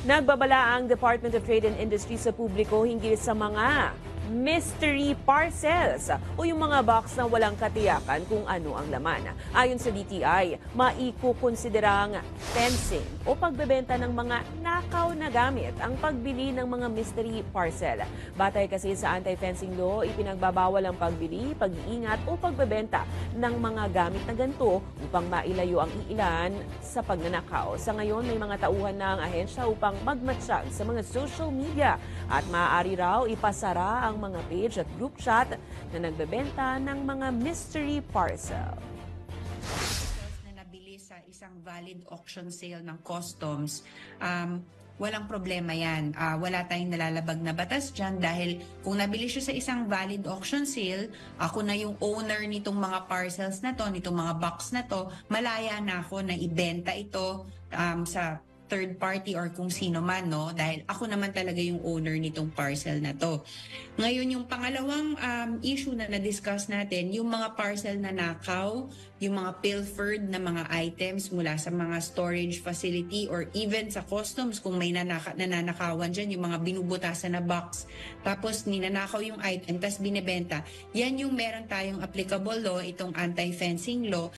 Nagbabala ang Department of Trade and Industry sa publiko hinggil sa mga mystery parcels o yung mga box na walang katiyakan kung ano ang laman. Ayon sa DTI, maikukonsiderang fencing o pagbebenta ng mga nakaw na gamit ang pagbili ng mga mystery parcel. Batay kasi sa anti-fencing law, ipinagbabawal ang pagbili, pag-iingat o pagbebenta ng mga gamit na ganito upang mailayo ang iilan sa pagnanakaw. Sa ngayon, may mga tauhan na ang ahensya upang magmatsyag sa mga social media at maaari raw ipasara ang mga page at group chat na nagbebenta ng mga mystery parcel. Na nabili sa isang valid auction sale ng customs, walang problema yan. Wala tayong nalalabag na batas dyan dahil kung nabili siya sa isang valid auction sale, ako na yung owner nitong mga parcels na to, nitong mga box na to, malaya na ako na ibenta ito sa third party or kung sino man, no? Dahil ako naman talaga yung owner nitong parcel na to. Ngayon, yung pangalawang issue na na-discuss natin, yung mga parcel na nakaw, yung mga pilfered na mga items mula sa mga storage facility or even sa customs kung may nananakawan dyan, yung mga binubutasan na box, tapos ninanakaw yung item, tapos binibenta, yan yung meron tayong applicable law, itong anti-fencing law,